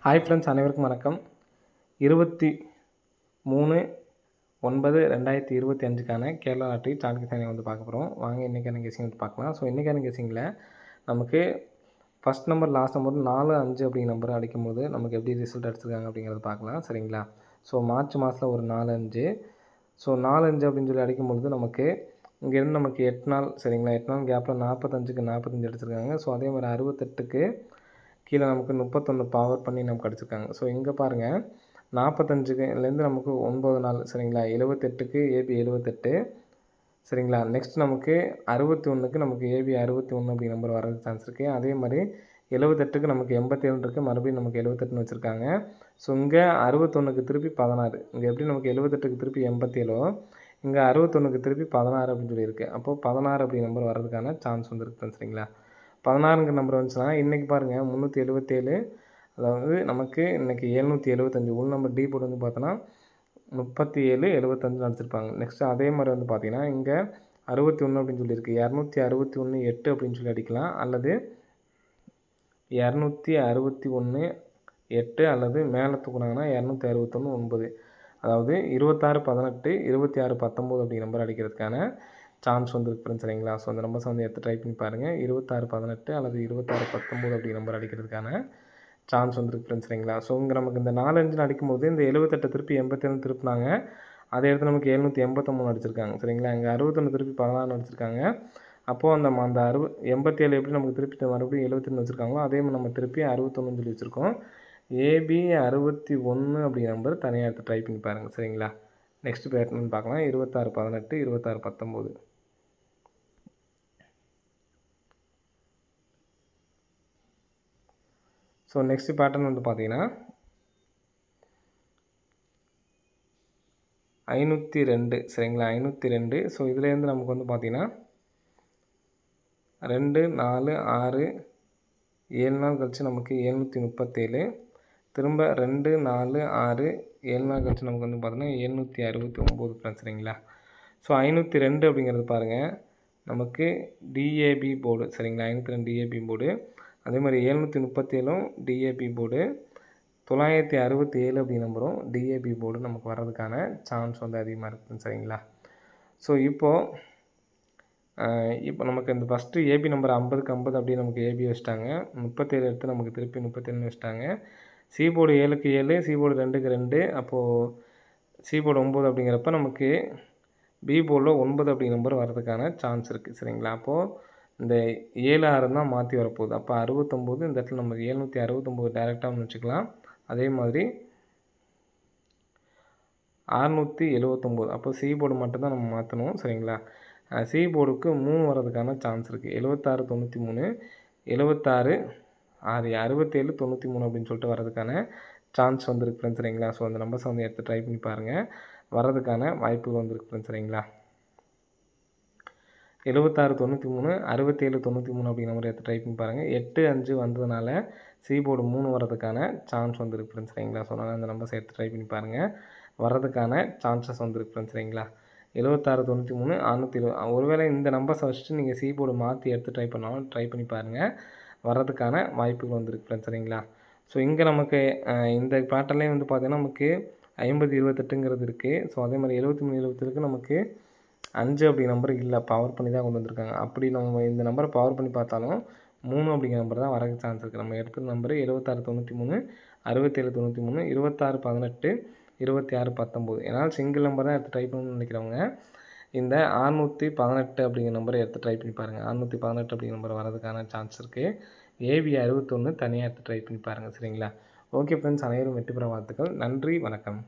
Hi friends, அனைவருக்கும் வணக்கம். 23/9/2025க்கான Kerala lottery chart guessing வந்து பார்க்க போகிறோம். வாங்க இன்றைக்கான கெஸிங் வந்து பார்க்கலாம். ஸோ இன்றைக்கான கெஸிங்கில் நமக்கு ஃபஸ்ட் நம்பர் லாஸ்ட் நம்பர் 4, 5 அப்படிங்கிற நம்பர் அடிக்கும்போது நமக்கு எப்படி ரிசல்ட் அடிச்சிருக்காங்க அப்படிங்கிறத பார்க்கலாம். சரிங்களா? ஸோ மார்ச் மாதத்தில் ஒரு 4, 5. ஸோ 4, 5 அப்படின்னு சொல்லி அடிக்கும்பொழுது நமக்கு இங்கேருந்து நமக்கு 8 நாள், சரிங்களா, 8 நாள் கேப்பில் 45க்கு 45 அடிச்சிருக்காங்க. ஸோ அதே மாதிரி 68க்கு கீழே நமக்கு 31 பவர் பண்ணி நமக்கு அடிச்சிருக்காங்க. ஸோ இங்கே பாருங்கள், 45லேருந்து நமக்கு 9 நாள், சரிங்களா, 78க்கு ஏபி 78, சரிங்களா. நெக்ஸ்ட் நமக்கு 61க்கு நமக்கு ஏபி 61 அப்படி நம்பர் வரது சான்ஸ் இருக்குது. அதே மாதிரி 78க்கு நமக்கு 87 இருக்குது, மறுபடியும் நமக்கு 78ன்னு வச்சுருக்காங்க. ஸோ இங்கே 61க்கு திருப்பி 16, இங்கே எப்படி நமக்கு 78க்கு திருப்பி 87, இங்கே 61க்கு திருப்பி 16 அப்படின்னு சொல்லியிருக்கு. அப்போது 16 அப்படி நம்பர் வர்றதுக்கான சான்ஸ் வந்துருக்கு, சரிங்களா. 16ங்கிற நம்பர் வந்துச்சுன்னா இன்றைக்கி பாருங்கள் 377, அதாவது நமக்கு இன்றைக்கி 775 உள் நம்பர் டி போர்டு வந்து பார்த்தோன்னா 37, 75 அடிச்சிருப்பாங்க. நெக்ஸ்ட்டு அதே மாதிரி வந்து பார்த்திங்கன்னா இங்கே 61 அப்படின்னு சொல்லியிருக்கு. 261, 8 அப்படின்னு சொல்லி அடிக்கலாம், அல்லது 261, 8 அல்லது மேலே தூக்குனாங்கன்னா 261, 9, அதாவது 26, 18, 26, 19 அப்படி நம்பர் அடிக்கிறதுக்கான சான்ஸ் வந்து இருக்குது, சரிங்களா. ஸோ அந்த நம்பர்ஸ் வந்து எடுத்து ட்ரை பண்ணி பாருங்கள். 26, 18 அல்லது 26, 19 அப்படி நம்பர் அடிக்கிறதுக்கான சான்ஸ் வந்து இருக்குது, சரிங்களா. ஸோ இங்கே நமக்கு இந்த 4, 5 அடிக்கும்போது இந்த 78 திருப்பி 87 திருப்பினாங்க. அதே இடத்துல நமக்கு 783 அடிச்சிருக்காங்க, சரிங்களா. இங்கே 61 திருப்பி 16 அடிச்சிருக்காங்க. அப்போது அந்த 87 எப்படி நமக்கு திருப்பி மறுபடியும் 71 வச்சுருக்காங்களோ அதே மாதிரி நம்ம திருப்பி 61 சொல்லி வச்சுருக்கோம். ஏபி 61 அப்படி நம்பர் தனியாக எடுத்து ட்ரை பண்ணி பாருங்கள், சரிங்களா. நெக்ஸ்ட் பேட்டர்ன் பார்க்கலாம். 26, 18, 26, 19. ஸோ நெக்ஸ்ட் பேட்டர்ன் வந்து பார்த்தீங்கன்னா 502, சரிங்களா, 502. ஸோ இதுலேருந்து நமக்கு வந்து பார்த்திங்கன்னா 2, 4, 6, 7 நாள் கழித்து நமக்கு 737, திரும்ப 2, 4, 6, 7 நாள் கழித்து நமக்கு வந்து பார்த்தீங்கன்னா 769, சரிங்களா. ஸோ 502 அப்படிங்கிறது பாருங்கள் நமக்கு டிஏபி போர்டு, சரிங்களா. 502 டிஏபி போர்டு. அதே மாதிரி 737ம் டிஏபி போர்டு, 967 அப்படி நம்பரும் டிஏபி போர்டு நமக்கு வர்றதுக்கான சான்ஸ் வந்து அதிகமாக இருக்குது, சரிங்களா. ஸோ இப்போது நமக்கு இந்த ஃபஸ்ட்டு ஏபி நம்பர் 50க்கு 50 அப்படியே நமக்கு ஏபி வச்சுட்டாங்க. 37 எடுத்து நமக்கு திருப்பி 37 வச்சுட்டாங்க. சி போர்டு 7க்கு 7, சி போர்டு 2க்கு 2, அப்போது சி போர்டு 9 அப்படிங்கிறப்ப நமக்கு பி போர்டில் 9 அப்படி நம்பர் வர்றதுக்கான சான்ஸ் இருக்குது, சரிங்களா. அப்போது இந்த 7, 6 தான் மாற்றி வரப்போகுது. அப்போ 69, இந்த இடத்துல நமக்கு 769 டேரெக்டாக வச்சுக்கலாம். அதே மாதிரி 679, அப்போ சி போர்டு மட்டும்தான் நம்ம மாற்றணும், சரிங்களா. சி போர்டுக்கு 3 வர்றதுக்கான சான்ஸ் இருக்குது. 76, 93, 76, 6, 67, 93 அப்படின்னு சொல்லிட்டு வர்றதுக்கான சான்ஸ் வந்துருக்கு, ஃப்ரெண்ட்ஸ், சரிங்களா. ஸோ அந்த நம்பர்ஸை வந்து எடுத்து ட்ரை பண்ணி பாருங்கள், வர்றதுக்கான வாய்ப்புகள் வந்துருக்கு, ஃப்ரெண்ட்ஸ், சரிங்களா. 76, 93, 67, 93 அப்படிங்கிற நம்பர் எடுத்து ட்ரை பண்ணி பாருங்கள். 8, 5 வந்ததுனால சி போர்டு 3 வர்றதுக்கான சான்ஸ் வந்துருக்கு, ஃப்ரெண்ட்ஸ், சரிங்களா. ஸோ அதனால் அந்த நம்பர்ஸை எடுத்து ட்ரை பண்ணி பாருங்கள், வர்றதுக்கான சான்சஸ் வந்துருக்கு, ஃப்ரெண்ட்ஸ், சரிங்களா. 76, 93, 620. ஒருவேளை இந்த நம்பர்ஸை வச்சுட்டு நீங்கள் சி போர்டு மாற்றி எடுத்து ட்ரை பண்ணாலும் ட்ரை பண்ணி பாருங்கள், வர்றதுக்கான வாய்ப்புகள் வந்துருக்கு, ஃப்ரெண்ட்ஸ், சரிங்களா. ஸோ இங்கே நமக்கு இந்த பேட்டர்லேயே வந்து பார்த்திங்கன்னா நமக்கு 50, 28ங்கிறது இருக்குது. ஸோ அதே மாதிரி 73, 77க்கு நமக்கு 5 அப்படி நம்பர் இல்லை, பவர் பண்ணி தான் கொண்டு வந்திருக்காங்க. அப்படி நம்ம இந்த நம்பரை பவர் பண்ணி பார்த்தாலும் 3 அப்படிங்கிற நம்பர் தான் வரக்கு சான்ஸ் இருக்குது. நம்ம எடுத்த நம்பர் 76, 93, 67, 93, 26, 18, 26, 19. ஏன்னால் சிங்கிள் நம்பர் தான் எடுத்து ட்ரை பண்ணணும்னு நினைக்கிறவங்க இந்த 618 அப்படிங்கிற நம்பரை எடுத்து ட்ரை பண்ணி பாருங்கள். 618 அப்படிங்கிற நம்பர் வரதுக்கான சான்ஸ் இருக்குது. ஏபி 61 தனியாக எடுத்து ட்ரை பண்ணி பாருங்கள், சரிங்களா. ஓகே ஃப்ரெண்ட்ஸ், அனைவரும் வெற்றி பெற வாழ்த்துக்கள். நன்றி, வணக்கம்.